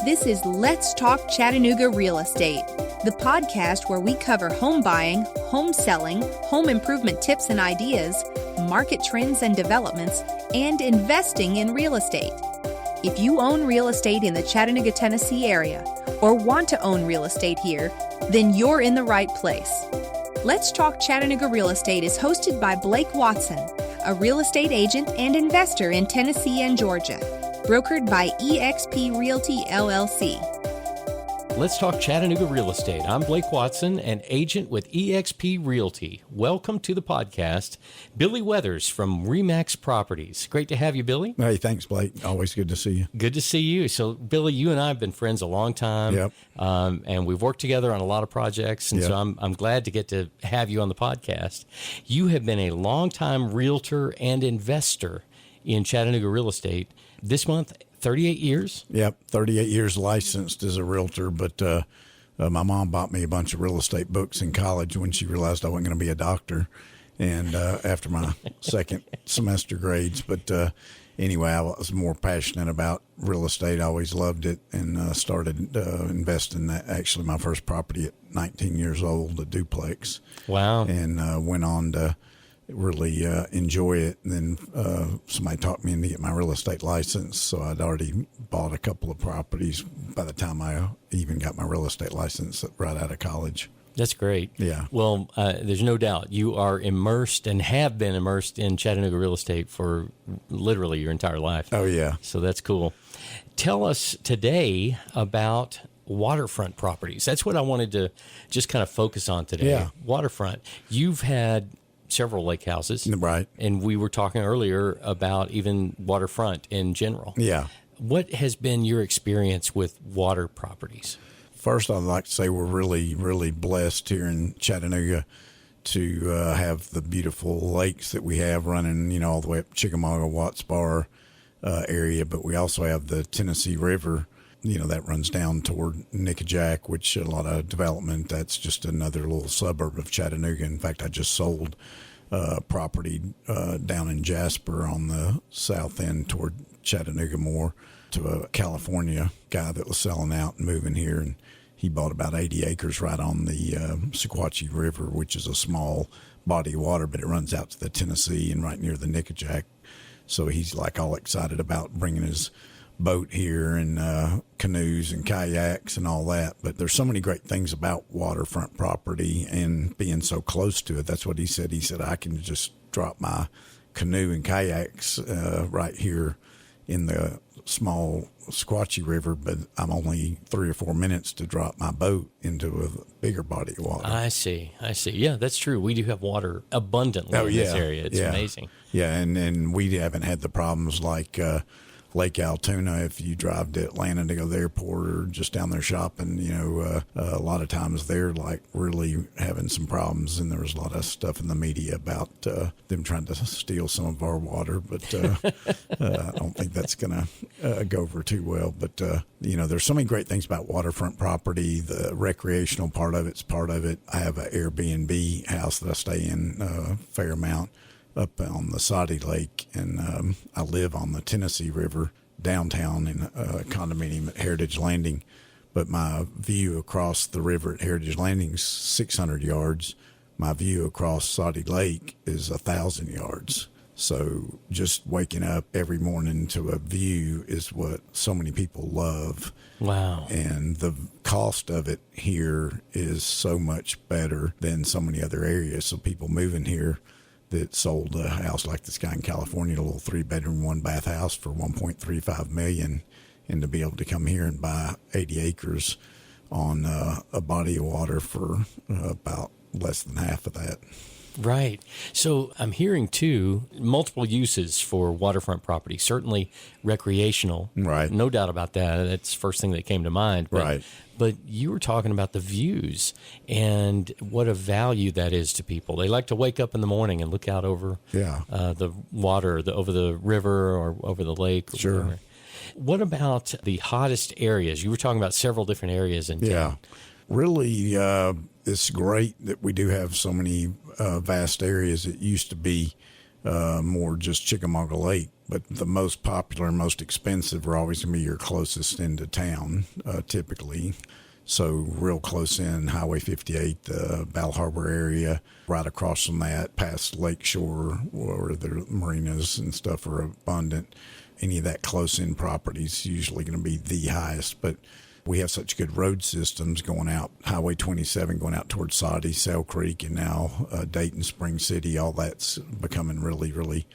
This is Let's Talk Chattanooga Real Estate, the podcast where we cover home buying, home selling, home improvement tips and ideas, market trends and developments, and investing in real estate. If you own real estate in the Chattanooga, Tennessee area, or want to own real estate here, then you're in the right place. Let's Talk Chattanooga Real Estate is hosted by Blake Watson, a real estate agent and investor in Tennessee and Georgia, brokered by eXp Realty, LLC. Let's Talk Chattanooga Real Estate. I'm Blake Watson, an agent with eXp Realty. Welcome to the podcast. Billy Weathers from RE/MAX Properties. Great to have you, Billy. Hey, thanks, Blake. Always good to see you. Good to see you. So, Billy, you and I have been friends a long time. Yep. And we've worked together on a lot of projects. And so I'm glad to get to have you on the podcast. You have been a longtime realtor and investor in Chattanooga real estate. This month, 38 years? Yep, 38 years licensed as a realtor, but my mom bought me a bunch of real estate books in college when she realized I wasn't going to be a doctor, and after my second semester grades. But anyway, I was more passionate about real estate. I always loved it, and started investing. Actually, my first property at 19 years old, a duplex. Wow. And went on to really enjoy it. And then somebody talked me into get my real estate license. So I'd already bought a couple of properties by the time I even got my real estate license right out of college. That's great. Yeah. Well, there's no doubt you are immersed and have been immersed in Chattanooga real estate for literally your entire life. Oh, yeah. So that's cool. Tell us today about waterfront properties. That's what I wanted to just kind of focus on today. Yeah. Waterfront. You've had several lake houses. Right. And we were talking earlier about even waterfront in general. Yeah. What has been your experience with water properties? First, I'd like to say we're really, really blessed here in Chattanooga to have the beautiful lakes that we have running, all the way up Chickamauga, Watts Bar area. But we also have the Tennessee River, that runs down toward Nickajack, which a lot of development. That's just another little suburb of Chattanooga. In fact, I just sold property down in Jasper on the south end toward Chattanooga more to a California guy that was selling out and moving here. And he bought about 80 acres right on the Sequatchie River, which is a small body of water, but it runs out to the Tennessee and right near the Nickajack. So he's like all excited about bringing his boat here and canoes and kayaks and all that. But there's so many great things about waterfront property and being so close to it. That's what he said. He said, I can just drop my canoe and kayaks right here in the small Sequatchie River, but I'm only 3 or 4 minutes to drop my boat into a bigger body of water. I see. Yeah, that's true. We do have water abundantly in this area. It's amazing. Yeah, and we haven't had the problems like Lake Altoona. If you drive to Atlanta to go to the airport or just down there shopping, a lot of times they're like really having some problems, and there was a lot of stuff in the media about them trying to steal some of our water, but I don't think that's going to go over too well. But, there's so many great things about waterfront property. The recreational part of it's part of it. I have an Airbnb house that I stay in a fair amount up on the Saudi Lake, and I live on the Tennessee River downtown in a condominium at Heritage Landing. But my view across the river at Heritage Landing is 600 yards. My view across Saudi Lake is 1,000 yards. So just waking up every morning to a view is what so many people love. Wow. And the cost of it here is so much better than so many other areas. So people moving here that sold a house like this guy in California, a little 3-bedroom, 1-bath house for $1.35 million, and to be able to come here and buy 80 acres on a body of water for about less than half of that. Right. So I'm hearing, too, multiple uses for waterfront property, certainly recreational. Right. No doubt about that. That's the first thing that came to mind. But, right. But you were talking about the views and what a value that is to people. They like to wake up in the morning and look out over the water, over the river or over the lake. Or sure. whatever. What about the hottest areas? You were talking about several different areas in town. Yeah. Really, it's great that we do have so many vast areas. It used to be more just Chickamauga Lake. But the most popular and most expensive are always going to be your closest into town, typically. So real close in, Highway 58, the Bal Harbor area, right across from that, past Lakeshore, where the marinas and stuff are abundant. Any of that close-in property is usually going to be the highest. But we have such good road systems going out, Highway 27 going out towards Saudi, Sail Creek, and now Dayton, Spring City. All that's becoming really, really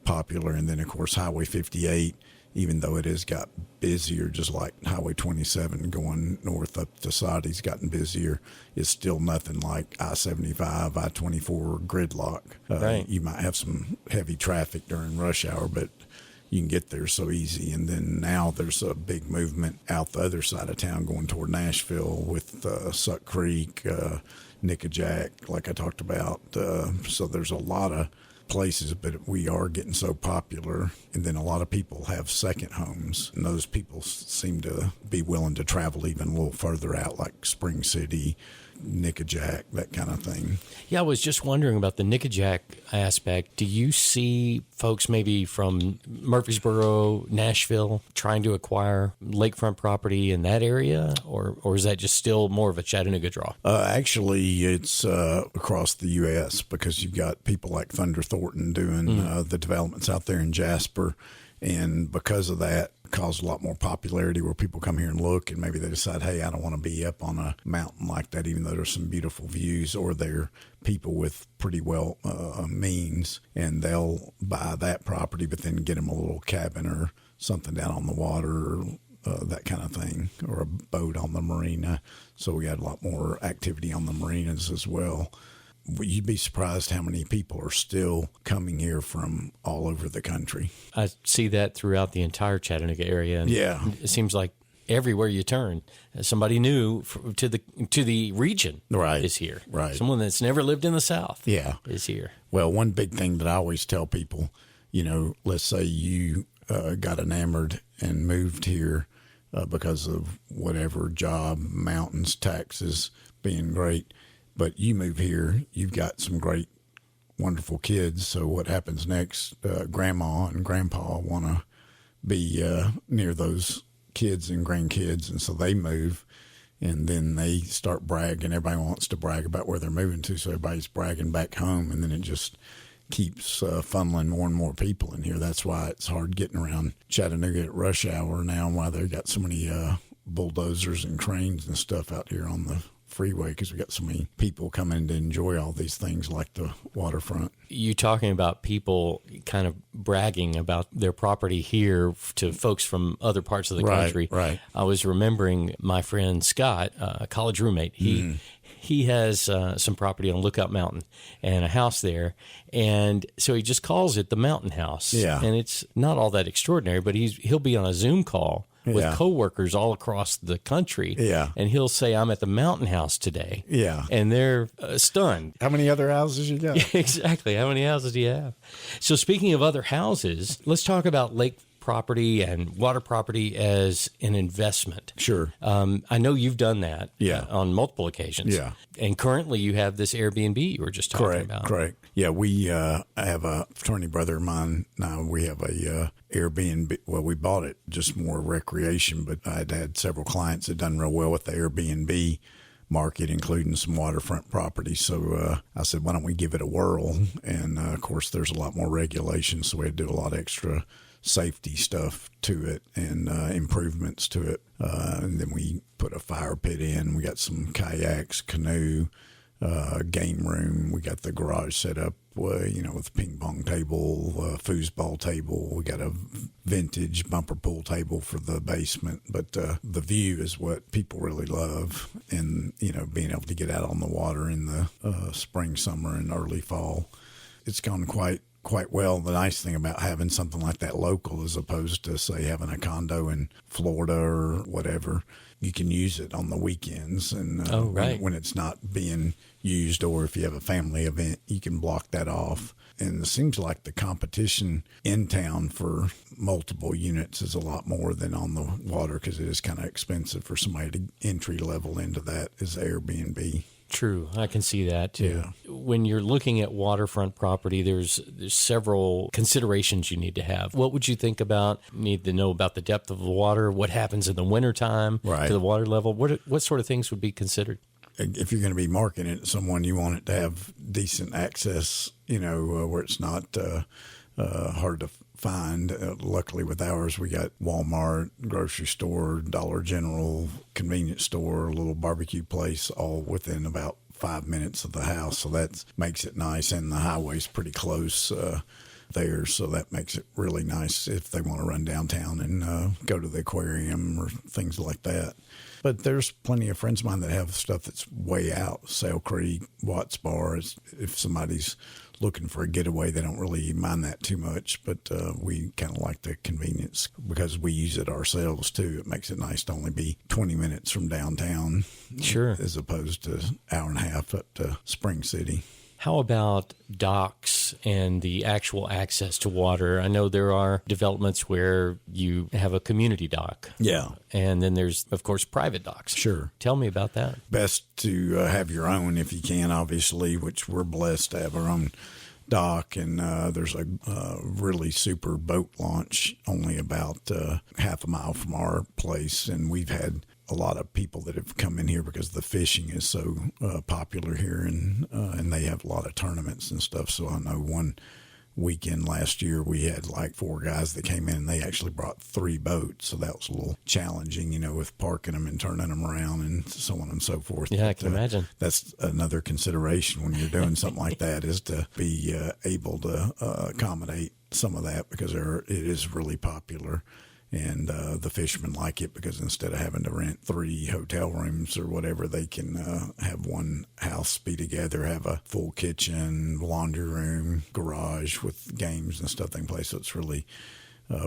popular. And then, of course, Highway 58, even though it has got busier, just like Highway 27 going north up to Saudi's gotten busier, it's still nothing like I-75, I-24 gridlock. Right. You might have some heavy traffic during rush hour, but you can get there so easy. And then now there's a big movement out the other side of town going toward Nashville with Suck Creek, Nickajack, like I talked about. So there's a lot of places, but we are getting so popular. And then a lot of people have second homes, and those people seem to be willing to travel even a little further out, like Spring City, Nickajack, that kind of thing. Yeah, I was just wondering about the Nickajack aspect. Do you see folks maybe from Murfreesboro, Nashville, trying to acquire lakefront property in that area, or is that just still more of a Chattanooga draw? Actually, it's across the U.S. because you've got people like Thunder Thornton doing the developments out there in Jasper, and because of that, caused a lot more popularity where people come here and look, and maybe they decide, hey, I don't want to be up on a mountain like that, even though there's some beautiful views, or they're people with pretty well means, and they'll buy that property, but then get them a little cabin or something down on the water, or that kind of thing, or a boat on the marina. So we had a lot more activity on the marinas as well. You'd be surprised how many people are still coming here from all over the country. I see that throughout the entire Chattanooga area. And yeah. It seems like everywhere you turn, somebody new to the region is here. Right. Someone that's never lived in the South is here. Well, one big thing that I always tell people, let's say you got enamored and moved here because of whatever job, mountains, taxes, being great. But you move here, you've got some great, wonderful kids. So what happens next? Grandma and grandpa want to be near those kids and grandkids, and so they move, and then they start bragging. Everybody wants to brag about where they're moving to, so everybody's bragging back home, and then it just keeps funneling more and more people in here. That's why it's hard getting around Chattanooga at rush hour now, and why they've got so many bulldozers and cranes and stuff out here on the freeway, because we got so many people coming to enjoy all these things like the waterfront. You talking about people kind of bragging about their property here to folks from other parts of the country. Right. I was remembering my friend Scott, a college roommate. He has some property on Lookout Mountain and a house there. And so he just calls it the Mountain House. Yeah. And it's not all that extraordinary, but he'll be on a Zoom call with coworkers all across the country. Yeah. And he'll say, I'm at the Mountain House today. Yeah. And they're stunned. How many other houses you got? Exactly. How many houses do you have? So speaking of other houses, let's talk about lake property and water property as an investment. Sure. I know you've done that on multiple occasions. Yeah. And currently you have this Airbnb you were just talking about. Correct. Yeah, we I have a fraternity brother of mine. Now we have a Airbnb. Well, we bought it just more recreation, but I'd had several clients that done real well with the Airbnb market, including some waterfront property. So I said, why don't we give it a whirl? And of course, there's a lot more regulations, so we had to do a lot of extra safety stuff to it and improvements to it. And then we put a fire pit in. We got some kayaks, canoe, game room. We got the garage set up, with a ping pong table, foosball table. We got a vintage bumper pool table for the basement. But the view is what people really love. And, being able to get out on the water in the spring, summer, and early fall. It's gone quite well. The nice thing about having something like that local, as opposed to, say, having a condo in Florida or whatever, you can use it on the weekends. And when it's not being used, or if you have a family event, you can block that off. And it seems like the competition in town for multiple units is a lot more than on the water, because it is kind of expensive for somebody to entry level into that as Airbnb. True. I can see that too. Yeah. When you're looking at waterfront property, there's several considerations you need to have. What would you think about? Need to know about the depth of the water, what happens in the wintertime Right. to the water level. What sort of things would be considered? If you're going to be marketing it to someone, you want it to have decent access, where it's not hard to find. Luckily with ours, we got Walmart, grocery store, Dollar General, convenience store, a little barbecue place, all within about 5 minutes of the house. So that makes it nice. And the highway's pretty close there. So that makes it really nice if they want to run downtown and go to the aquarium or things like that. But there's plenty of friends of mine that have stuff that's way out, Sail Creek, Watts Bar. If somebody's looking for a getaway, they don't really mind that too much. But we kind of like the convenience because we use it ourselves, too. It makes it nice to only be 20 minutes from downtown. Sure. As opposed to an hour and a half up to Spring City. How about docks and the actual access to water? I know there are developments where you have a community dock. Yeah. And then there's, of course, private docks. Sure. Tell me about that. Best to have your own if you can, obviously, which we're blessed to have our own dock. And there's a really super boat launch only about half a mile from our place. And we've had a lot of people that have come in here because the fishing is so popular here, and they have a lot of tournaments and stuff. So I know one weekend last year we had like 4 guys that came in, and they actually brought 3 boats. So that was a little challenging, with parking them and turning them around and so on and so forth. Yeah, I can imagine. That's another consideration when you're doing something like that, is to be able to accommodate some of that, because it is really popular. And the fishermen like it because instead of having to rent 3 hotel rooms or whatever, they can have one house be together, have a full kitchen, laundry room, garage with games and stuff they can play. So it's really,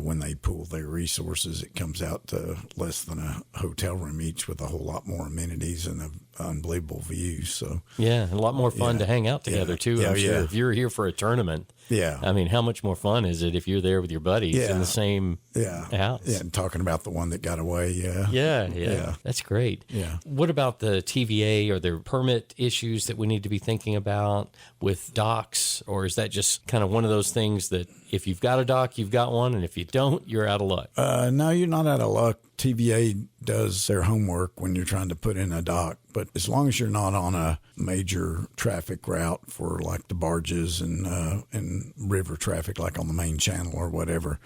when they pool their resources, it comes out to less than a hotel room each, with a whole lot more amenities and an unbelievable view. So yeah, a lot more fun to hang out together too. Yeah, I'm sure. yeah. If you're here for a tournament, yeah, I mean, how much more fun is it if you're there with your buddies in the same house? Yeah, and talking about the one that got away. Yeah. That's great. Yeah. What about the TVA? Are there permit issues that we need to be thinking about with docks? Or is that just kind of one of those things that if you've got a dock, you've got one, and if you don't, you're out of luck? No, you're not out of luck. TVA does their homework when you're trying to put in a dock, but as long as you're not on a major traffic route for like the barges and river traffic, like on the main channel or whatever,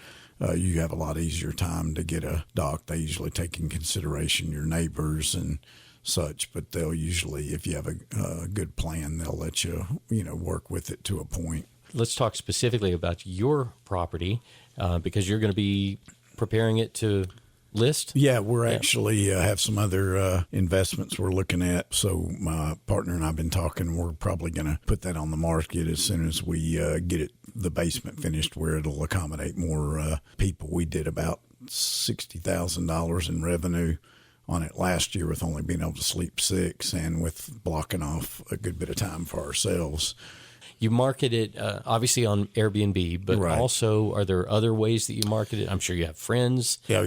you have a lot easier time to get a dock. They usually take in consideration your neighbors and such, but they'll usually, if you have a good plan, they'll let you, work with it to a point. Let's talk specifically about your property because you're going to be preparing it to list? Yeah, we're actually have some other investments we're looking at. So my partner and I have been talking. We're probably going to put that on the market as soon as we get the basement finished, where it'll accommodate more people. We did about $60,000 in revenue on it last year with only being able to sleep 6 and with blocking off a good bit of time for ourselves. You market it obviously on Airbnb, but Right. also are there other ways that you market it? I'm sure you have friends. Yeah.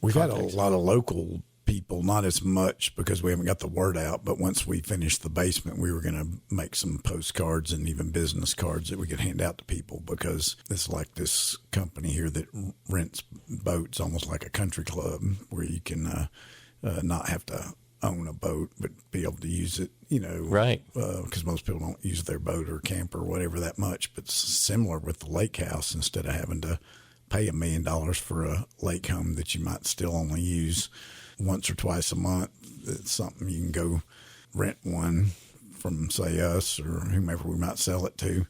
We've had a contacts. lot of local people, not as much because we haven't got the word out, but once we finished the basement, we were going to make some postcards and even business cards that we could hand out to people, because it's like this company here that rents boats almost like a country club, where you can not have to own a boat, but be able to use it, Right. Because most people don't use their boat or camper or whatever that much. But similar with the lake house, instead of having to pay $1 million for a lake home that you might still only use once or twice a month, it's something you can go rent one from, say, us or whomever we might sell it to,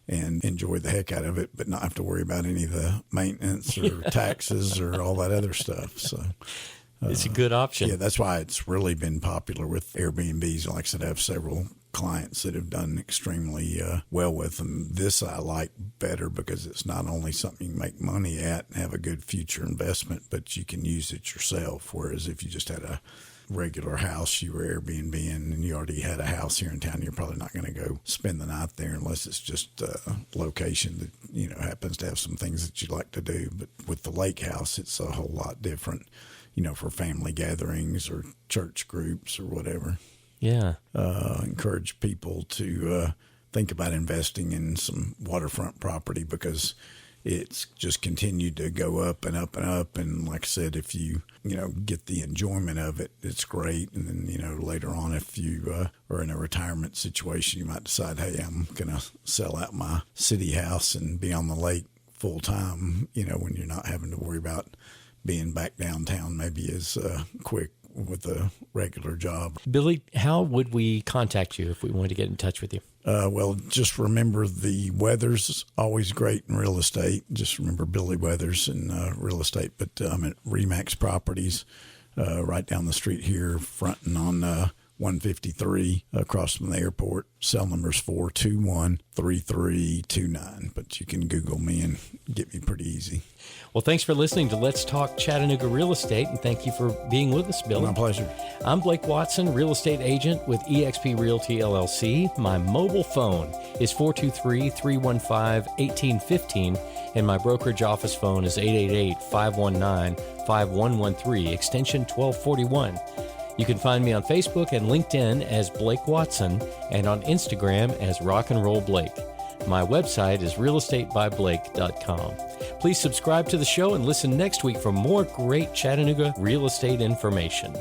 and enjoy the heck out of it, but not have to worry about any of the maintenance or taxes or all that other stuff. So It's a good option. yeah, that's why it's really been popular with Airbnbs. Like I said, I have several clients that have done extremely well with them. This I like better because it's not only something you can make money at and have a good future investment, but you can use it yourself. Whereas if you just had a regular house you were Airbnb in and you already had a house here in town, you're probably not going to go spend the night there unless it's just a location that, happens to have some things that you like to do. But with the lake house, it's a whole lot different, for family gatherings or church groups or whatever. Yeah. Encourage people to think about investing in some waterfront property because it's just continued to go up and up and up. And like I said, if you get the enjoyment of it, it's great. And then, later on, if you are in a retirement situation, you might decide, hey, I'm going to sell out my city house and be on the lake full time, when you're not having to worry about being back downtown maybe as quick with a regular job. Billy, how would we contact you if we wanted to get in touch with you? Well, just remember the weather's always great in real estate. Just remember Billy Weathers in real estate. But I'm at Remax Properties right down the street here, fronting on 153 across from the airport. Cell number's 421-3329. But you can Google me and get me pretty easy. Well, thanks for listening to Let's Talk Chattanooga Real Estate, and thank you for being with us, Billy. My pleasure. I'm Blake Watson, real estate agent with eXp Realty LLC. My mobile phone is 423-315-1815, and my brokerage office phone is 888-519-5113, extension 1241. You can find me on Facebook and LinkedIn as Blake Watson and on Instagram as Rock and Roll Blake. My website is realestatebyblake.com. Please subscribe to the show and listen next week for more great Chattanooga real estate information.